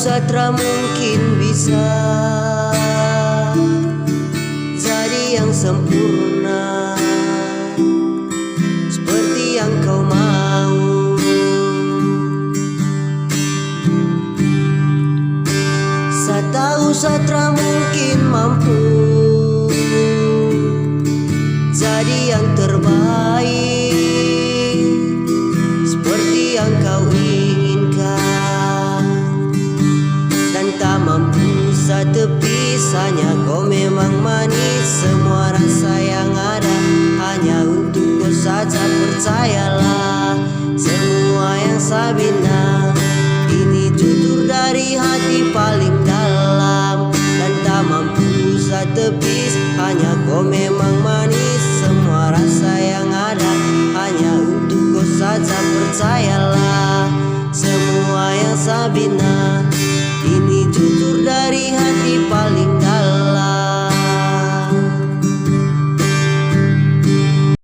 Satra mungkin bisa jadi yang sempurna seperti yang kau mau. Saya tahu Satra mungkin mampu jadi yang terbaik seperti yang kau inginkan. Tak mampu setepis, hanya kau memang manis. Semua rasa yang ada hanya untuk kau saja. Percayalah semua yang saya bina ini jujur dari hati paling dalam. Dan tak mampu setepis, hanya kau memang manis. Semua rasa yang ada hanya untuk kau saja. Percayalah semua yang saya bina ini jujur dari hati paling